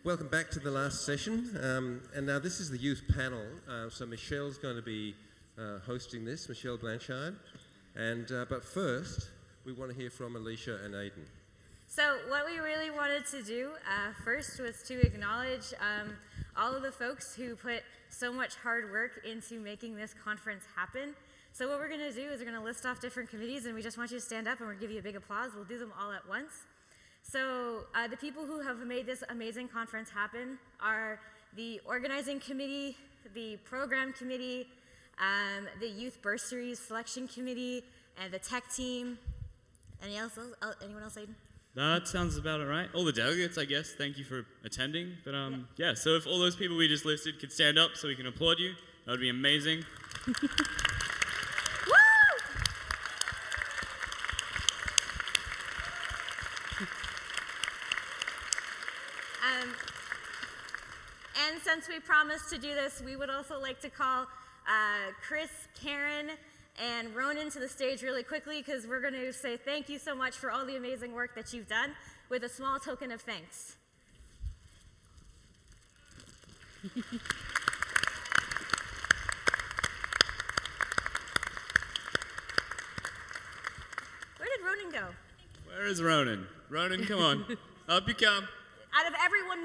Welcome back to the last session. And now this is the youth panel. So Michelle's going to be hosting this, Michelle Blanchard. But first, we want to hear from Alicia and Aidan. So what we really wanted to do first was to acknowledge all of the folks who put so much hard work into making this conference happen. So what we're going to do is we're going to list off different committees, and we just want you to stand up and we're going to give you a big applause. We'll do them all at once. So the people who have made this amazing conference happen are the organizing committee, the program committee, the youth bursaries selection committee, and the tech team. Anyone else, Aidan? That sounds about it, right? All the delegates, I guess. Thank you for attending. But yeah, so if all those people we just listed could stand up so we can applaud you, that would be amazing. And since we promised to do this, we would also like to call Chris, Karen, and Ronan to the stage really quickly, because we're going to say thank you so much for all the amazing work that you've done with a small token of thanks. Where did Ronan go? Where is Ronan? Ronan, come on. Up you come. Out of everyone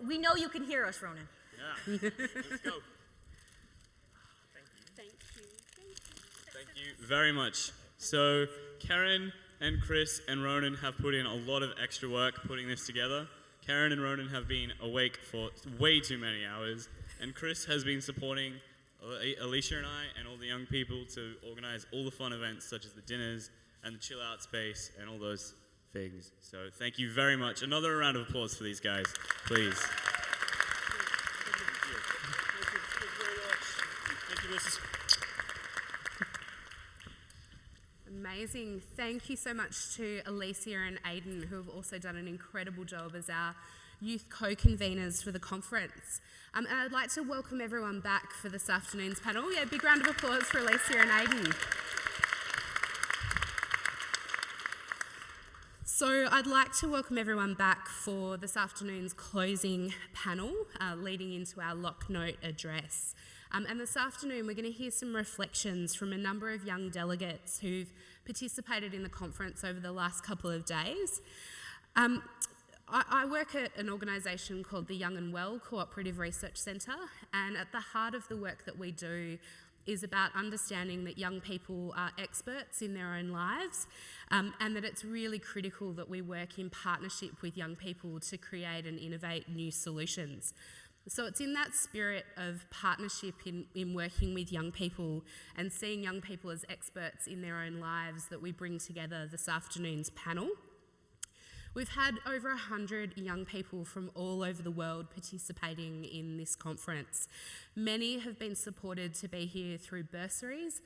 we know you can hear us, Ronan. Yeah, let's go. Thank you very much. So Karen and Chris and Ronan have put in a lot of extra work putting this together. Karen and Ronan have been awake for way too many hours, and Chris has been supporting Alicia and I and all the young people to organize all the fun events such as the dinners and the chill out space and all those things. So thank you very much. Another round of applause for these guys, please. Thank you, Mrs. Amazing. Thank you so much to Alicia and Aidan, who have also done an incredible job as our youth co-conveners for the conference. And I'd like to welcome everyone back for this afternoon's panel. Yeah, big round of applause for Alicia and Aidan. So I'd like to welcome everyone back for this afternoon's closing panel, leading into our lock note address. And this afternoon we're going to hear some reflections from a number of young delegates who've participated in the conference over the last couple of days. I work at an organisation called the Young and Well Cooperative Research Centre, and at the heart of the work that we do is about understanding that young people are experts in their own lives, and that it's really critical that we work in partnership with young people to create and innovate new solutions. So it's in that spirit of partnership in working with young people and seeing young people as experts in their own lives that we bring together this afternoon's panel. We've had over 100 young people from all over the world participating in this conference. Many have been supported to be here through bursaries,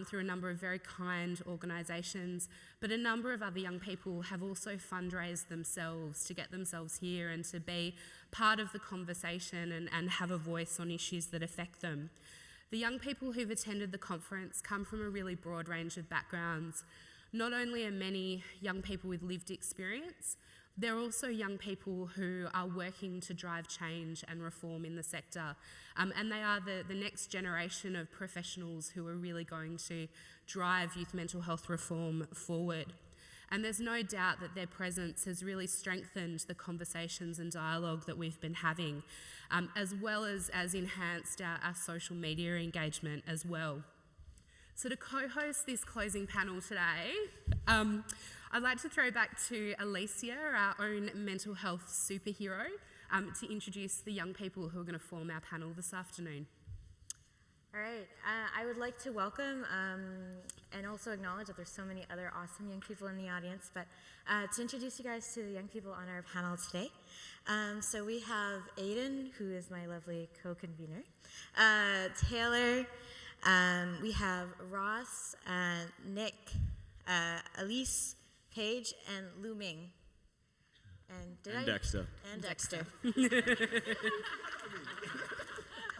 through a number of very kind organisations, but a number of other young people have also fundraised themselves to get themselves here and to be part of the conversation and have a voice on issues that affect them. The young people who've attended the conference come from a really broad range of backgrounds. Not only are many young people with lived experience, there are also young people who are working to drive change and reform in the sector. And they are the next generation of professionals who are really going to drive youth mental health reform forward. And there's no doubt that their presence has really strengthened the conversations and dialogue that we've been having, as well as enhanced our social media engagement as well. So to co-host this closing panel today, I'd like to throw back to Alicia, our own mental health superhero, to introduce the young people who are going to form our panel this afternoon. All right, I would like to welcome and also acknowledge that there's so many other awesome young people in the audience, but to introduce you guys to the young people on our panel today. So we have Aidan, who is my lovely co-convener, Taylor, we have Ross, Nick, Elise, Paige, and Lu Ming. And Dexter. And Dexter.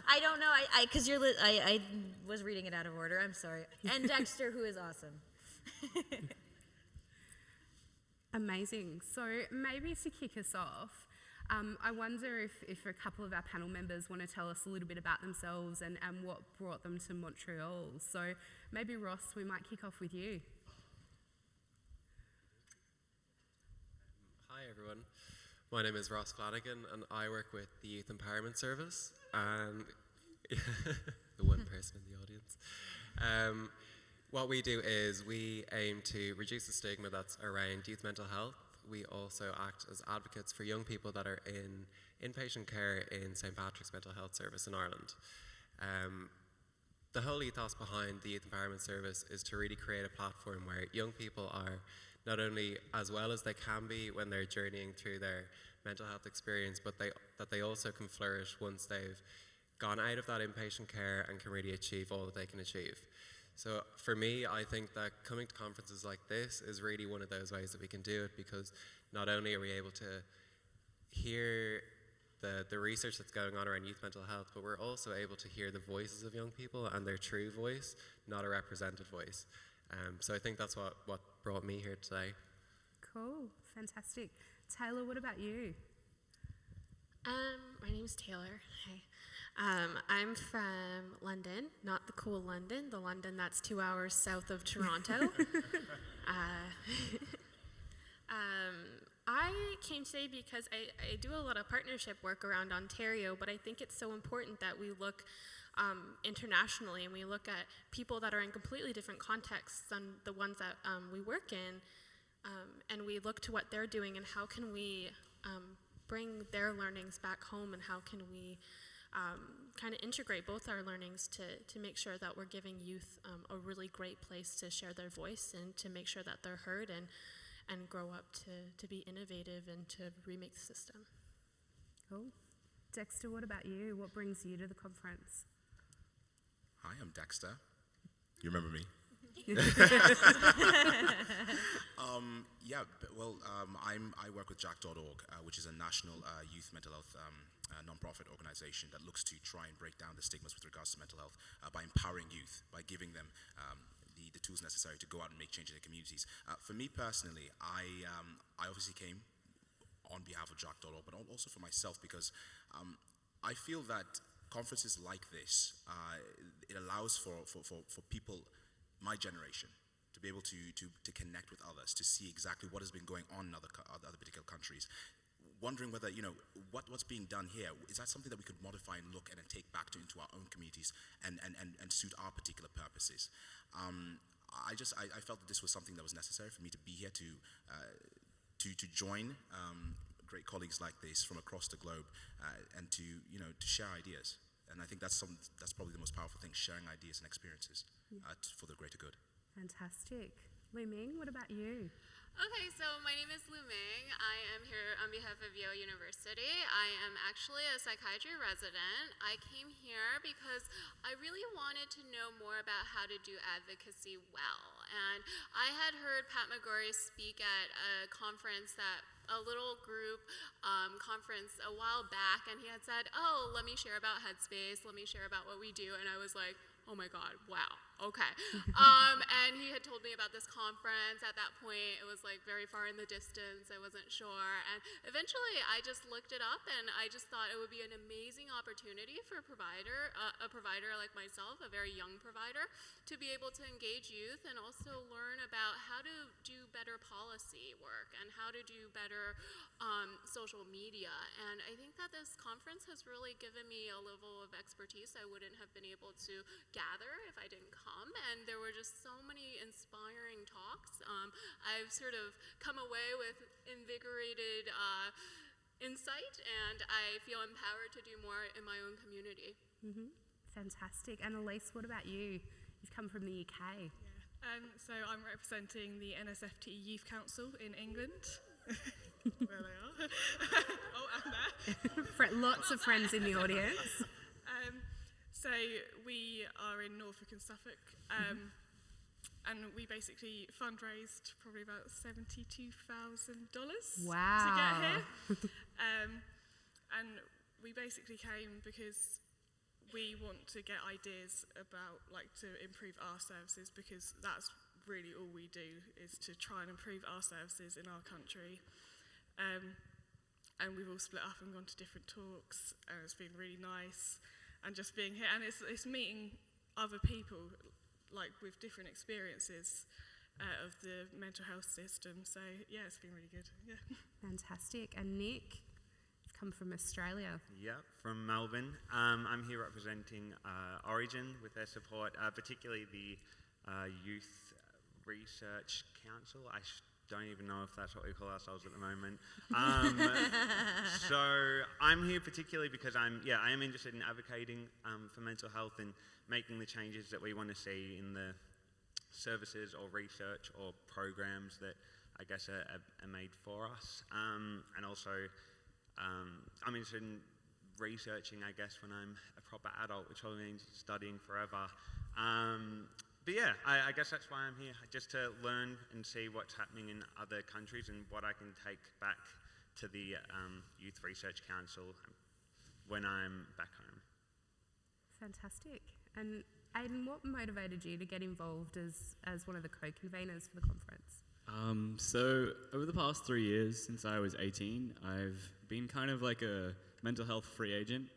I don't know, because I was reading it out of order, I'm sorry. And Dexter, who is awesome. Amazing. So maybe to kick us off, I wonder if a couple of our panel members want to tell us a little bit about themselves and what brought them to Montreal. So maybe Ross, we might kick off with you. Hi everyone, my name is Ross Flanagan and I work with the Youth Empowerment Service and the one person in the audience. What we do is we aim to reduce the stigma that's around youth mental health. We also act as advocates for young people that are in inpatient care in St. Patrick's Mental Health Service in Ireland. The whole ethos behind the Youth Empowerment Service is to really create a platform where young people are not only as well as they can be when they're journeying through their mental health experience, but that they also can flourish once they've gone out of that inpatient care and can really achieve all that they can achieve. So for me, I think that coming to conferences like this is really one of those ways that we can do it, because not only are we able to hear the research that's going on around youth mental health, but we're also able to hear the voices of young people and their true voice, not a represented voice. So I think that's what brought me here today. Cool, fantastic. Taylor, what about you? My name's Taylor. Hi. I'm from London, not the cool London, the London that's 2 hours south of Toronto. I came today because I do a lot of partnership work around Ontario, but I think it's so important that we look internationally and we look at people that are in completely different contexts than the ones that we work in, and we look to what they're doing and how can we bring their learnings back home, and how can we kind of integrate both our learnings to make sure that we're giving youth a really great place to share their voice and to make sure that they're heard and grow up to be innovative and to remake the system. Cool. Dexter, what about you? What brings you to the conference? Hi, I'm Dexter. You remember me? I work with Jack.org, which is a national youth mental health non-profit organization that looks to try and break down the stigmas with regards to mental health by empowering youth, by giving them the tools necessary to go out and make change in their communities. For me personally, I obviously came on behalf of Jack.org, but also for myself, because I feel that conferences like this, it allows for people, my generation, to be able to connect with others, to see exactly what has been going on in other particular countries. Wondering whether, what's being done here, is that something that we could modify and look at and take back into our own communities and suit our particular purposes. I felt that this was something that was necessary for me to be here to join great colleagues like this from across the globe and to share ideas. And I think that's probably the most powerful thing, sharing ideas and experiences for the greater good. Fantastic. Lu Ming, what about you? Okay, so my name is Lu Ming. I am here on behalf of Yale University. I am actually a psychiatry resident. I came here because I really wanted to know more about how to do advocacy well. And I had heard Pat McGorry speak at a conference, a little group conference a while back, and he had said, oh, let me share about Headspace, let me share about what we do, and I was like, oh my God, wow, okay. And he had told me about this conference. At that point, it was like very far in the distance. I wasn't sure. And eventually, I just looked it up, and I just thought it would be an amazing opportunity for a provider like myself, a very young provider, to be able to engage youth and also learn about how to do better policy work and how to do better social media. And I think that this conference has really given me a level of expertise I wouldn't have been able to gather if I didn't come, and there were just so many inspiring talks. I've sort of come away with invigorated insight, and I feel empowered to do more in my own community. Mm-hmm. Fantastic. And Elise, what about you? You've come from the UK. Yeah. So I'm representing the NSFT Youth Council in England. There they are. Oh, and there. Lots of friends in the audience. So we are in Norfolk and Suffolk, and we basically fundraised probably about $72,000 wow. to get here. And we basically came because we want to get ideas about, to improve our services, because that's really all we do, is to try and improve our services in our country. and we've all split up and gone to different talks, and it's been really nice. And just being here, and it's meeting other people, like with different experiences of the mental health system. So yeah, it's been really good. Yeah. Fantastic. And Nick, you've come from Australia. Yeah, from Melbourne. I'm here representing Origin with their support, particularly the Youth Research Council. Don't even know if that's what we call ourselves at the moment. So I'm here particularly because I am interested in advocating for mental health and making the changes that we want to see in the services or research or programs that I guess are made for us. And also I'm interested in researching, I guess, when I'm a proper adult, which probably means studying forever. But yeah, I guess that's why I'm here, just to learn and see what's happening in other countries and what I can take back to the Youth Research Council when I'm back home. Fantastic. And Aidan, what motivated you to get involved as one of the co-conveners for the conference? So over the past 3 years, since I was 18, I've been kind of like a mental health free agent.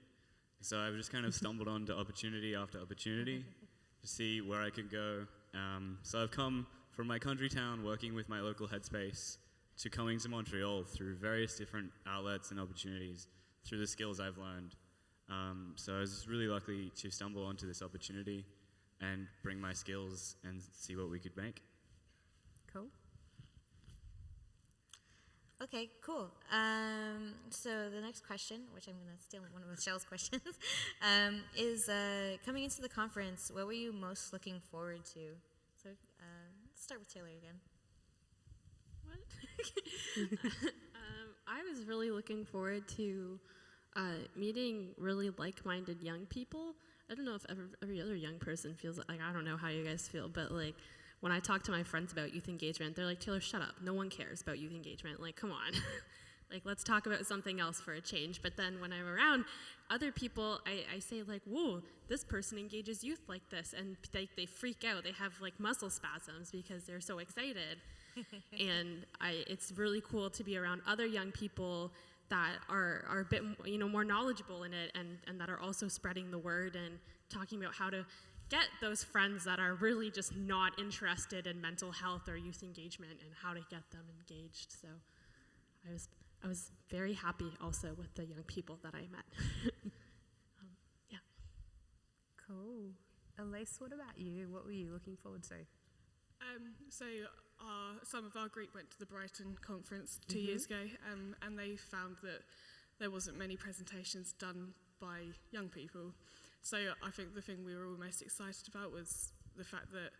So I've just kind of stumbled onto opportunity after opportunity to see where I could go. So I've come from my country town working with my local headspace to coming to Montreal through various different outlets and opportunities through the skills I've learned. So I was just really lucky to stumble onto this opportunity and bring my skills and see what we could make. Cool. Okay, cool. So the next question, which I'm going to steal one of Michelle's questions, is coming into the conference, what were you most looking forward to? So let's start with Taylor again. What? I was really looking forward to meeting really like-minded young people. I don't know if every other young person feels like, I don't know how you guys feel, but like, when I talk to my friends about youth engagement, they're like, Taylor, shut up. No one cares about youth engagement. Like, come on. Like, let's talk about something else for a change. But then when I'm around other people, I say like, whoa, this person engages youth like this. And they freak out. They have like muscle spasms because they're so excited. And it's really cool to be around other young people that are a bit more knowledgeable in it and that are also spreading the word and talking about how to get those friends that are really just not interested in mental health or youth engagement and how to get them engaged. So I was very happy also with the young people that I met. Yeah. Cool. Elise, what about you? What were you looking forward to? So some of our group went to the Brighton conference 2 years ago, and they found that there wasn't many presentations done by young people. So I think the thing we were all most excited about was the fact that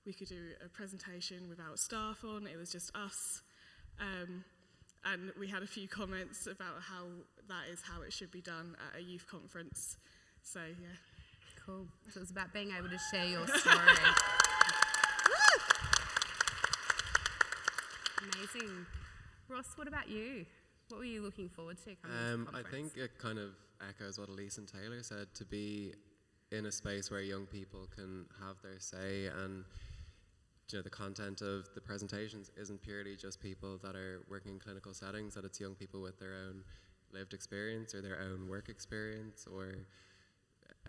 we could do a presentation without staff on. It was just us. And we had a few comments about how that is how it should be done at a youth conference. So, yeah. Cool. So it was about being able to share your story. Amazing. Ross, what about you? What were you looking forward to coming to the conference? I think it kind of echoes what Elise and Taylor said, to be in a space where young people can have their say, and the content of the presentations isn't purely just people that are working in clinical settings, that it's young people with their own lived experience or their own work experience or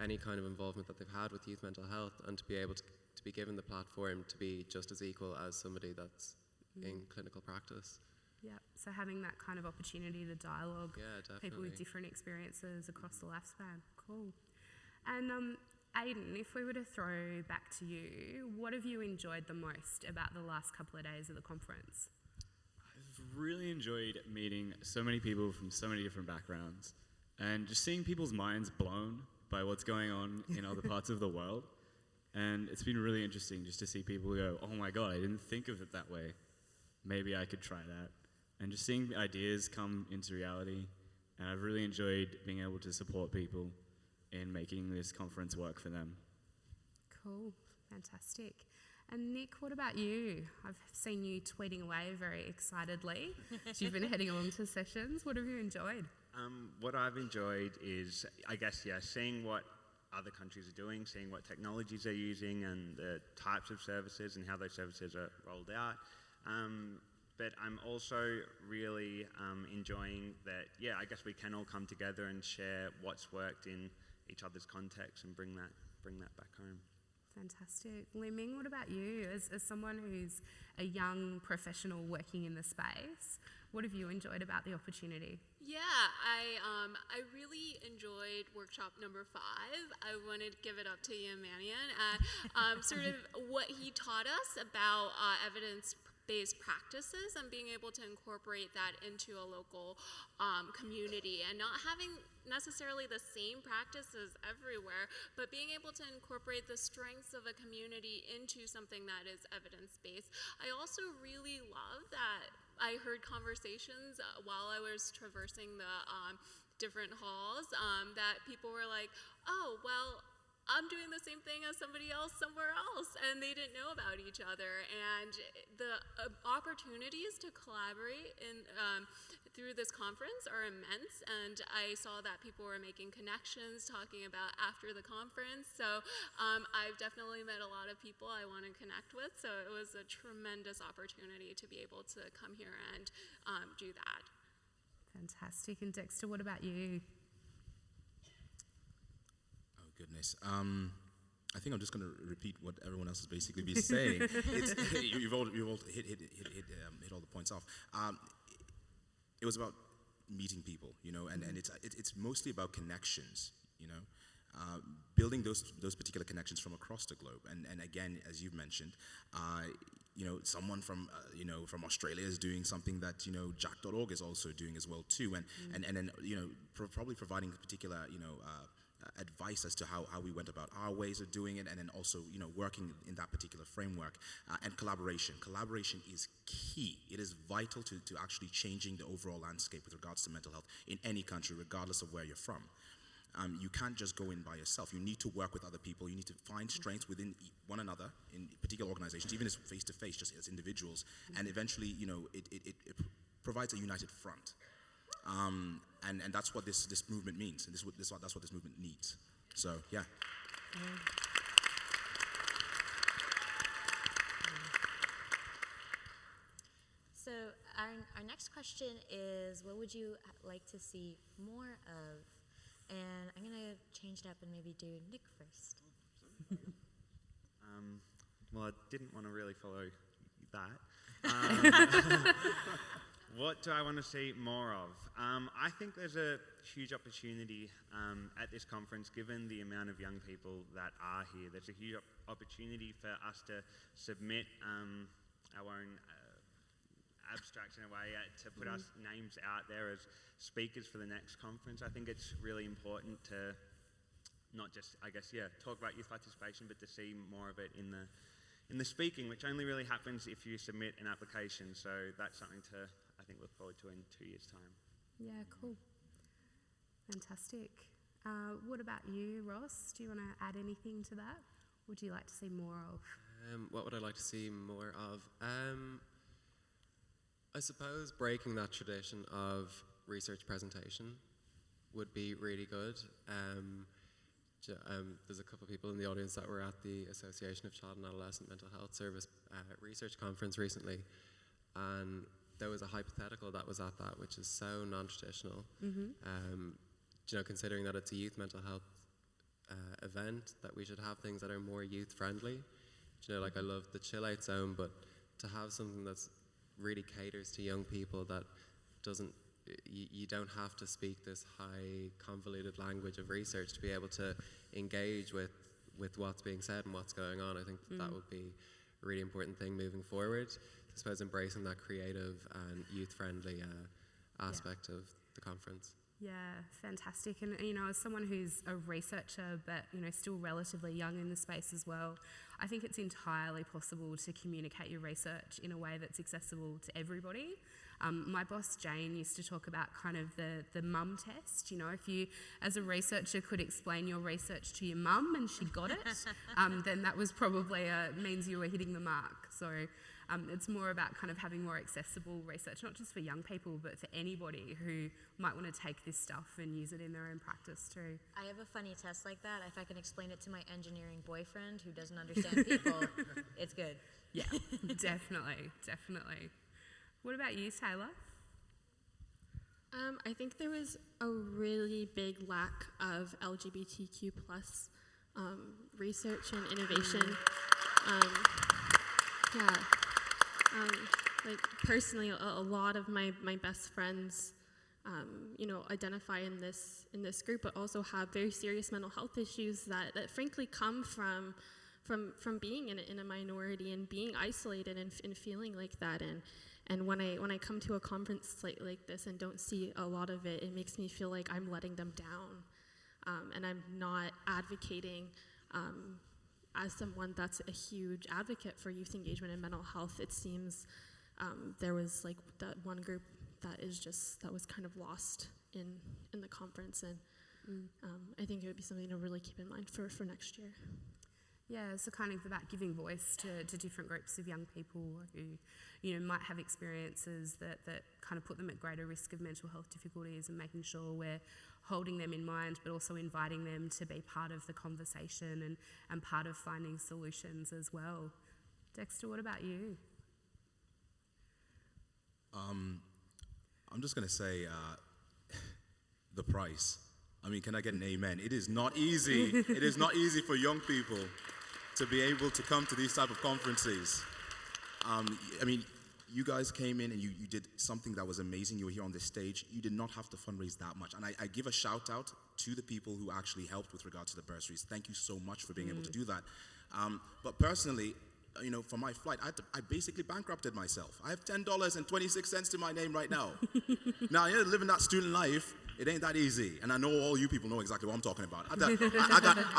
any kind of involvement that they've had with youth mental health, and to be able to be given the platform to be just as equal as somebody that's in clinical practice. Yeah, so having that kind of opportunity to dialogue, definitely. People with different experiences across the lifespan. Cool. And Aidan, if we were to throw back to you, what have you enjoyed the most about the last couple of days of the conference? I've really enjoyed meeting so many people from so many different backgrounds and just seeing people's minds blown by what's going on in other parts of the world. And it's been really interesting just to see people go, oh my God, I didn't think of it that way. Maybe I could try that. And just seeing ideas come into reality. And I've really enjoyed being able to support people in making this conference work for them. Cool, fantastic. And Nick, what about you? I've seen you tweeting away very excitedly. You've been heading along to sessions. What have you enjoyed? What I've enjoyed is, I guess, seeing what other countries are doing, seeing what technologies they're using and the types of services and how those services are rolled out. but I'm also really enjoying that, yeah, I guess we can all come together and share what's worked in each other's context and bring that back home. Fantastic. Liming, what about you? As someone who's a young professional working in the space, what have you enjoyed about the opportunity? Yeah, I really enjoyed workshop number 5. I wanted to give it up to Ian Mannion. Sort of what he taught us about evidence-based practices and being able to incorporate that into a local community and not having necessarily the same practices everywhere, but being able to incorporate the strengths of a community into something that is evidence-based. I also really love that I heard conversations while I was traversing the different halls that people were like, oh, well, I'm doing the same thing as somebody else somewhere else, and they didn't know about each other. And the opportunities to collaborate through this conference are immense, and I saw that people were making connections, talking about after the conference. So I've definitely met a lot of people I want to connect with, so it was a tremendous opportunity to be able to come here and do that. Fantastic. And Dexter, what about you? Oh, goodness. I think I'm just going to repeat what everyone else has basically been saying. You've all hit all the points off. It was about meeting people, you know, and it's mostly about connections, you know, building those particular connections from across the globe. And again, as you've mentioned, you know, someone from from Australia is doing something that, you know, Jack.org is also doing as well too, and then, you know, probably providing particular, you know, advice as to how we went about our ways of doing it, and then also, you know, working in that particular framework, and collaboration is key. It is vital to actually changing the overall landscape with regards to mental health in any country, regardless of where you're from. You can't just go in by yourself. You need to work with other people. You need to find strengths within one another in particular organizations, even as face to face, just as individuals, and eventually, you know, it provides a united front. And that's what this movement means, and that's what this movement needs. So, yeah. So our next question is, what would you like to see more of? And I'm going to change it up and maybe do Nick first. Well, I didn't want to really follow that. What do I want to see more of? I think there's a huge opportunity at this conference, given the amount of young people that are here. There's a huge opportunity for us to submit our own abstracts in a way, to put us names out there as speakers for the next conference. I think it's really important to not just, I guess, talk about youth participation, but to see more of it in the speaking, which only really happens if you submit an application. So that's something to, I think, look forward to in 2 years' time. Yeah, cool. Fantastic. What about you, Ross? Do you want to add anything to that? Would you like to see more of? What would I like to see more of? I suppose breaking that tradition of research presentation would be really good. There's a couple of people in the audience that were at the Association of Child and Adolescent Mental Health Service research conference recently, and there was a hypothetical that was at that, which is so non-traditional. You know, considering that it's a youth mental health event, that we should have things that are more youth-friendly. You know, like I love the chill out zone, but to have something that's really caters to young people, that doesn't, you don't have to speak this high convoluted language of research to be able to engage with what's being said and what's going on. I think that would be a really important thing moving forward. I suppose embracing that creative and youth-friendly aspect of the conference. Yeah, fantastic. And, you know, as someone who's a researcher but, you know, still relatively young in the space as well, I think it's entirely possible to communicate your research in a way that's accessible to everybody. My boss, Jane, used to talk about kind of the mum test. You know, if you, as a researcher, could explain your research to your mum and she got it, then that was probably means you were hitting the mark. So it's more about kind of having more accessible research, not just for young people, but for anybody who might want to take this stuff and use it in their own practice too. I have a funny test like that. If I can explain it to my engineering boyfriend who doesn't understand people, it's good. Yeah, definitely. What about you, Taylor? I think there was a really big lack of LGBTQ plus research and innovation. Yeah, like personally, a lot of my best friends, identify in this group, but also have very serious mental health issues that frankly come from being in a minority and being isolated and feeling like that. And when I come to a conference like this and don't see a lot of it, it makes me feel like I'm letting them down, and I'm not advocating. As someone that's a huge advocate for youth engagement and mental health, it seems there was like that one group that was kind of lost in the conference, and I think it would be something to really keep in mind for next year. Yeah, so kind of about giving voice to different groups of young people who, might have experiences that kind of put them at greater risk of mental health difficulties, and making sure we're holding them in mind, but also inviting them to be part of the conversation and part of finding solutions as well. Dexter, what about you? I'm just going to say the price. I mean, can I get an amen? It is not easy. It is not easy for young people to be able to come to these type of conferences. I mean, you guys came in and you did something that was amazing. You were here on this stage. You did not have to fundraise that much. And I give a shout out to the people who actually helped with regard to the bursaries. Thank you so much for being able to do that. But personally, for my flight, I basically bankrupted myself. I have $10.26 to my name right now. Now, living that student life, it ain't that easy. And I know all you people know exactly what I'm talking about. I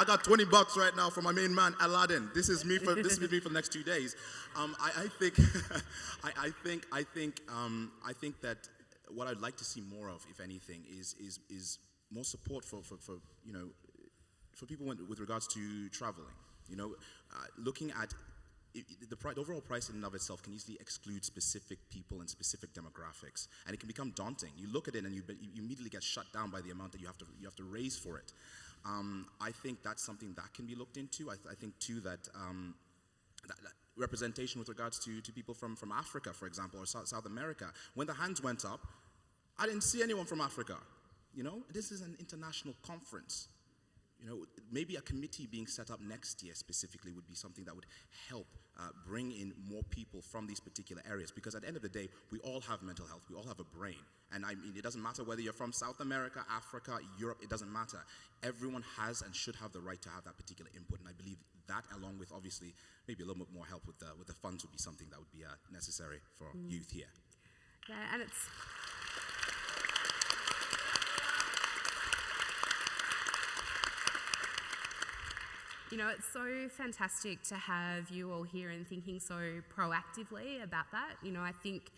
got $20 right now from my main man, Aladdin. This is me for the next 2 days. I think that what I'd like to see more of, if anything, is more support for people with regards to traveling. Looking at the overall price in and of itself can easily exclude specific people and specific demographics, and it can become daunting. You look at it and you immediately get shut down by the amount that you have to raise for it. I think that's something that can be looked into. I think too that representation with regards to people from Africa, for example, or South America. When the hands went up, I didn't see anyone from Africa. This is an international conference. Maybe a committee being set up next year specifically would be something that would help bring in more people from these particular areas, because at the end of the day, we all have mental health, we all have a brain. And I mean, it doesn't matter whether you're from South America, Africa, Europe, it doesn't matter. Everyone has and should have the right to have that particular input, and I believe that, along with obviously maybe a little bit more help with the funds, would be something that would be necessary for youth here. Yeah, and it's... it's so fantastic to have you all here and thinking so proactively about that. I think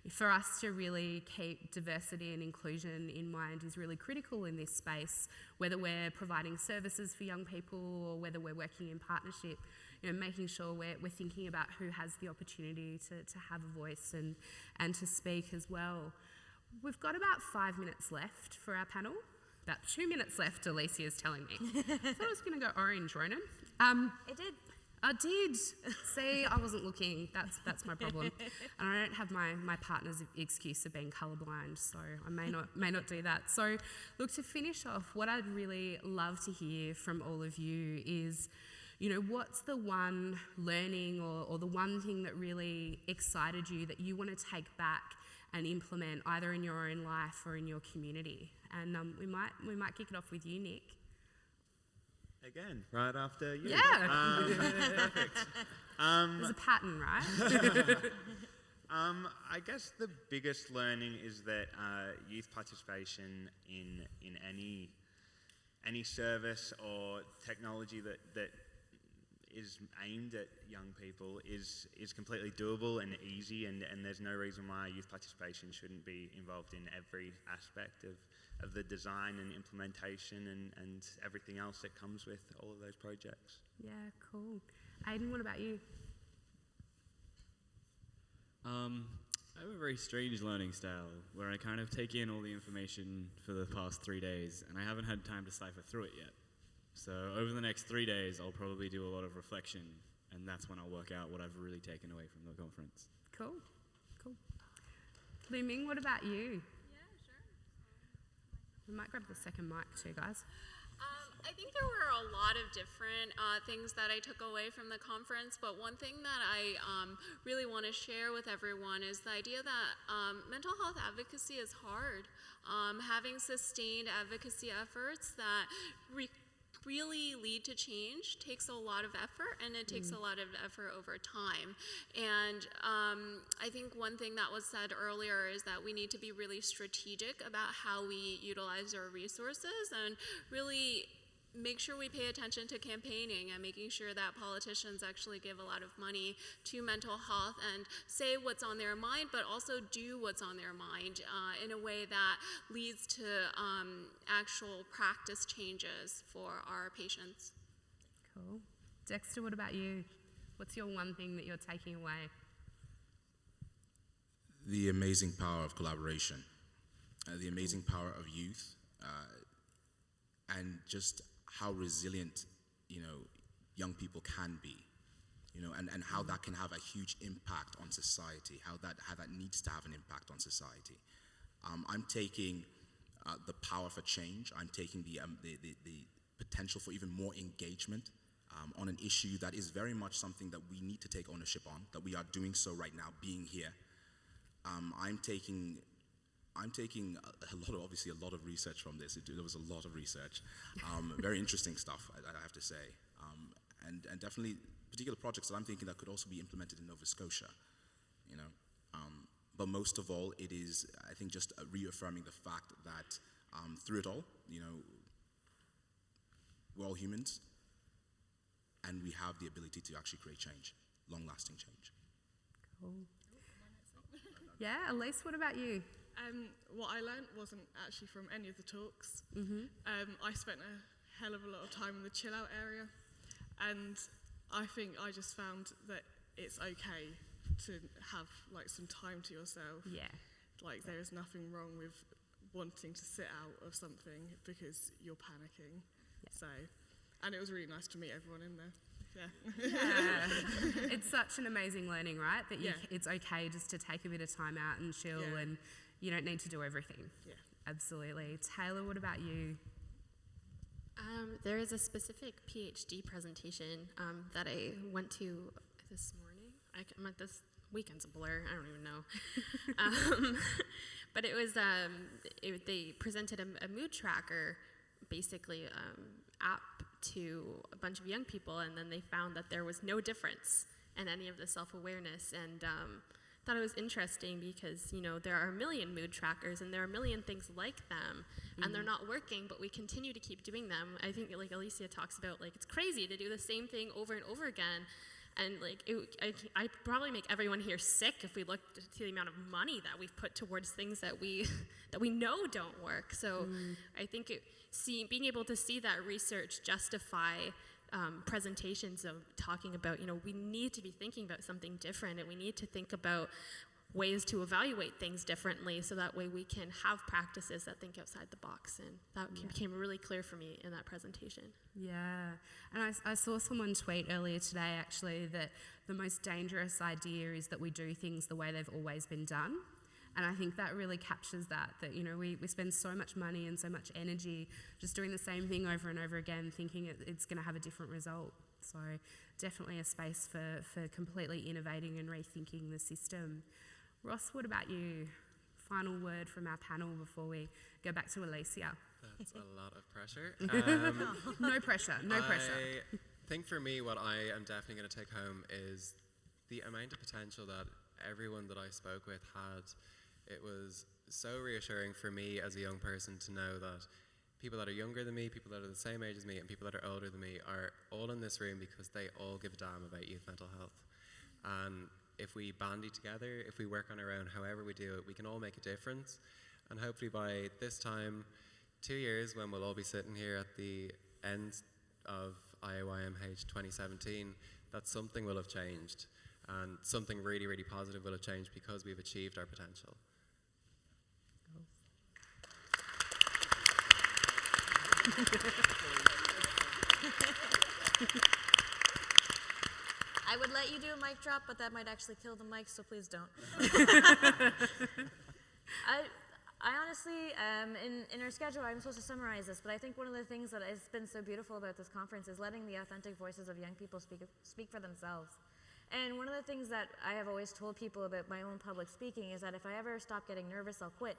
for us to really keep diversity and inclusion in mind is really critical in this space, whether we're providing services for young people or whether we're working in partnership, making sure we're thinking about who has the opportunity to have a voice and to speak as well. We've got about 5 minutes left for our panel. About 2 minutes left, Alicia is telling me. I thought it was going to go orange, Ronan. It did. I did. See, I wasn't looking. That's my problem. And I don't have my partner's excuse of being colourblind, so I may not do that. So, look, to finish off, what I'd really love to hear from all of you is, what's the one learning or the one thing that really excited you that you want to take back and implement either in your own life or in your community? And we might kick it off with you, Nick. Again, right after you. Yeah. Perfect. There's a pattern, right? I guess the biggest learning is that youth participation in any service or technology that is aimed at young people is completely doable and easy, and there's no reason why youth participation shouldn't be involved in every aspect of the design and implementation and everything else that comes with all of those projects. Yeah, cool. Aidan, what about you? I have a very strange learning style where I kind of take in all the information for the past 3 days, and I haven't had time to cipher through it yet. So over the next 3 days, I'll probably do a lot of reflection, and that's when I'll work out what I've really taken away from the conference. Cool. Lu Ming, what about you? We might grab the second mic too, guys. I think there were a lot of different things that I took away from the conference, but one thing that I really want to share with everyone is the idea that mental health advocacy is hard. Having sustained advocacy efforts that really lead to change takes a lot of effort, and it takes a lot of effort over time. And I think one thing that was said earlier is that we need to be really strategic about how we utilize our resources and really make sure we pay attention to campaigning and making sure that politicians actually give a lot of money to mental health and say what's on their mind, but also do what's on their mind in a way that leads to actual practice changes for our patients. Cool. Dexter, what about you? What's your one thing that you're taking away? The amazing power of collaboration, the amazing power of youth, and just how resilient, young people can be, and how that can have a huge impact on society, how that needs to have an impact on society. I'm taking the power for change. I'm taking the potential for even more engagement on an issue that is very much something that we need to take ownership on, that we are doing so right now, being here. I'm taking obviously a lot of research from this. There was a lot of research, very interesting stuff, I have to say, and definitely particular projects that I'm thinking that could also be implemented in Nova Scotia, But most of all, it is, I think, just reaffirming the fact that through it all, we're all humans, and we have the ability to actually create change, long-lasting change. Cool. Yeah, Elise, what about you? What I learned wasn't actually from any of the talks. I spent a hell of a lot of time in the chill out area, and I think I just found that it's okay to have some time to yourself. Yeah. There is nothing wrong with wanting to sit out of something because you're panicking. Yeah. So, and it was really nice to meet everyone in there. Yeah. It's such an amazing learning, right? That it's okay just to take a bit of time out and chill, and you don't need to do everything. Yeah. Absolutely. Taylor, what about you? There is a specific PhD presentation that I went to this morning. This weekend's a blur. I don't even know. But it was they presented a mood tracker, basically app to a bunch of young people, and then they found that there was no difference in any of the self-awareness, and thought it was interesting because there are a million mood trackers and there are a million things like them, and they're not working, but we continue to keep doing them. I think Alicia talks about it's crazy to do the same thing over and over again, and I'd probably make everyone here sick if we looked at the amount of money that we've put towards things that we know don't work. So I think being able to see that research justify presentations of talking about, we need to be thinking about something different, and we need to think about ways to evaluate things differently, so that way we can have practices that think outside the box, and that became really clear for me in that presentation. Yeah, and I saw someone tweet earlier today actually that the most dangerous idea is that we do things the way they've always been done. And I think that really captures that we spend so much money and so much energy just doing the same thing over and over again, thinking it's going to have a different result. So definitely a space for completely innovating and rethinking the system. Ross, what about you? Final word from our panel before we go back to Alicia. That's a lot of pressure. No pressure, no pressure. I think for me, what I am definitely going to take home is the amount of potential that everyone that I spoke with had. It was so reassuring for me as a young person to know that people that are younger than me, people that are the same age as me, and people that are older than me are all in this room because they all give a damn about youth mental health. And if we bandy together, if we work on our own, however we do it, we can all make a difference. And hopefully by this time, 2 years, when we'll all be sitting here at the end of IAYMH 2017, that something will have changed. And something really, really positive will have changed because we've achieved our potential. I would let you do a mic drop, but that might actually kill the mic, so please don't. honestly, in our schedule, I'm supposed to summarize this, but I think one of the things that has been so beautiful about this conference is letting the authentic voices of young people speak for themselves. And one of the things that I have always told people about my own public speaking is that if I ever stop getting nervous, I'll quit.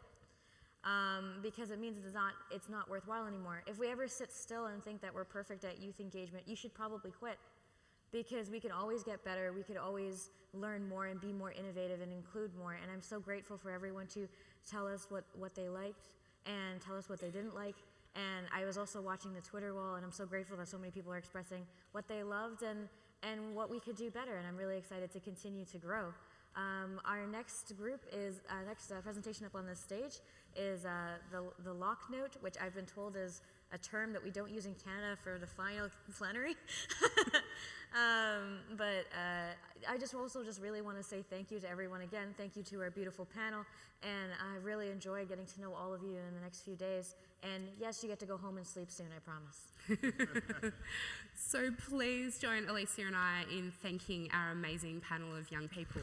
Because it means it's not worthwhile anymore. If we ever sit still and think that we're perfect at youth engagement, you should probably quit. Because we can always get better, we could always learn more and be more innovative and include more. And I'm so grateful for everyone to tell us what they liked and tell us what they didn't like. And I was also watching the Twitter wall, and I'm so grateful that so many people are expressing what they loved and what we could do better. And I'm really excited to continue to grow. Our next group is, next presentation up on this stage is the lock note, which I've been told is a term that we don't use in Canada for the final plenary. But I just really want to say thank you to everyone again. Thank you to our beautiful panel. And I really enjoy getting to know all of you in the next few days. And yes, you get to go home and sleep soon, I promise. So please join Alicia and I in thanking our amazing panel of young people.